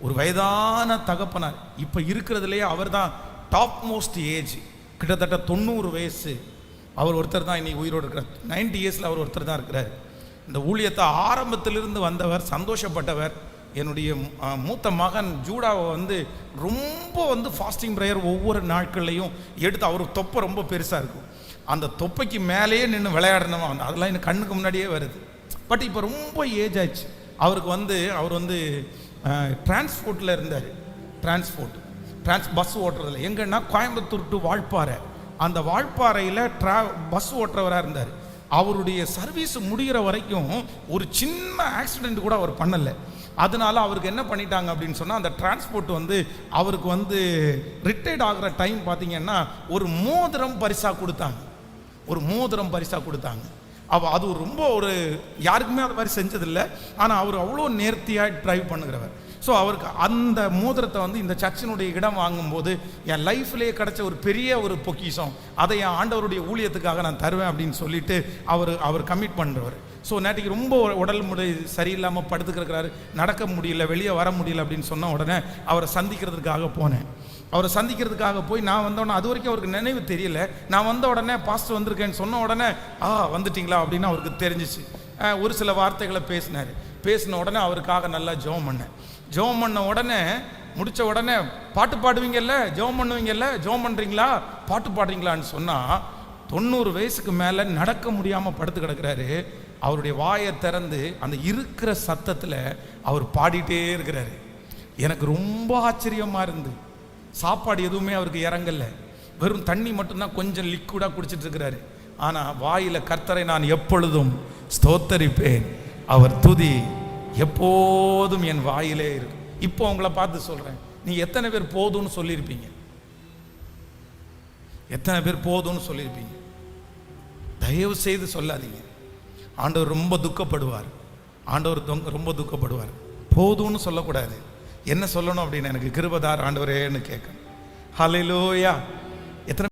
ஒரு வயதான தகப்பனார். இப்போ இருக்கிறதுலேயே அவர் தான் டாப் மோஸ்ட் ஏஜ், கிட்டத்தட்ட 90 வயசு. அவர் ஒருத்தர் தான் இன்னைக்கு உயிரோடு இருக்கிறார். 90 இயர்ஸில் அவர் ஒருத்தர் தான் இருக்கிறார். இந்த ஊழியத்தை ஆரம்பத்திலிருந்து வந்தவர், சந்தோஷப்பட்டவர். என்னுடைய மூத்த மகன் ஜூடாவை ரொம்ப ஃபாஸ்டிங் ப்ரேயர் ஒவ்வொரு நாட்கள்லையும் எடுத்து, அவர் தொப்பை ரொம்ப பெருசாக இருக்கும், அந்த தொப்பைக்கு மேலேயே நின்று விளையாடணுமா, அதெல்லாம் எனக்கு கண்ணுக்கு முன்னாடியே வருது. பட் இப்போ ரொம்ப ஏஜ் ஆச்சு. அவருக்கு அவர் டிரான்ஸ்போர்ட்டில் இருந்தார். பஸ் ஓட்டுறதில்ல. எங்கன்னா கோயம்புத்தூர் டு வால்பாறை, அந்த வால்பாறையில் பஸ் ஓட்டுறவராக இருந்தார். அவருடைய சர்வீஸ் முடிகிற வரைக்கும் ஒரு சின்ன ஆக்சிடெண்ட் கூட அவர் பண்ணலை. அதனால அவருக்கு என்ன பண்ணிட்டாங்க அப்படின்னு சொன்னால், அந்த டிரான்ஸ்போர்ட் அவருக்கு ரிட்டையர்ட் ஆகிற டைம் பார்த்தீங்கன்னா ஒரு மோதிரம் பரிசாக கொடுத்தாங்க. அது ரொம்ப யாருக்குமே அது மாதிரி செஞ்சதில்லை. ஆனால் அவர் அவ்வளோ நேர்த்தியாக டிரைவ் பண்ணுகிறவர். ஸோ அவருக்கு அந்த மோதிரத்தை இந்த சர்ச்சினுடைய இடம் வாங்கும்போது என் லைஃப்லேயே கிடைச்ச ஒரு பெரிய ஒரு பொக்கிஷம், அதை என் ஆண்டவருடைய ஊழியத்துக்காக நான் தருவேன் அப்படின்னு சொல்லிட்டு அவர் கமிட் பண்ணுறவர். ஸோ நேற்றுக்கு ரொம்ப உடல் முறை சரியில்லாமல் படுத்துக்கிறாரு, நடக்க முடியல, வெளியே வர முடியல அப்படின்னு சொன்ன உடனே அவரை சந்திக்கிறதுக்காக போனேன். அவரை சந்திக்கிறதுக்காக போய் நான் வந்தோடனே, அது வரைக்கும் அவருக்கு நினைவு தெரியல. நான் வந்த உடனே பாஸ்டர் வந்திருக்கேன்னு சொன்ன உடனே வந்துட்டிங்களா அப்படின்னு அவருக்கு தெரிஞ்சிச்சு. ஒரு சில வார்த்தைகளை பேசின உடனே அவருக்காக நல்லா ஜெபம் பண்ண உடனே முடித்த உடனே, பாட்டு பாடுவீங்கல்ல, ஜெபம் பண்ணுவீங்கல்ல, ஜெபம் பண்ணுறீங்களா, பாட்டு பாடுறீங்களான்னு சொன்னால், 90 வயசுக்கு மேலே நடக்க முடியாமல் படுத்து கிடக்கிறாரு. அவருடைய வாயை திறந்து அந்த இருக்கிற சத்தத்தில் அவர் பாடிட்டே இருக்கிறாரு. எனக்கு ரொம்ப ஆச்சரியமாக இருந்து, சாப்பாடு எதுவுமே அவருக்கு இறங்கலை, வெறும் தண்ணி மட்டும்தான் கொஞ்சம் லிக்விடாக குடிச்சிட்டு இருக்கிறாரு. ஆனால் வாயில் கர்த்தரை நான் எப்பொழுதும் ஸ்தோத்தரிப்பேன், அவர் துதி எப்போதும் என் வாயிலே இருக்கு. இப்போ உங்களை பார்த்து சொல்கிறேன், நீ எத்தனை பேர் போதும்னு சொல்லியிருப்பீங்க? தயவு செய்து சொல்லாதீங்க. ஆண்டவர் ரொம்ப துக்கப்படுவார். போதும்னு சொல்லக்கூடாது. என்ன சொல்லணும் அப்படின்னு எனக்கு கிருபைதார் ஆண்டவரேன்னு கேட்கணும். ஹல்லேலூயா. எத்தனை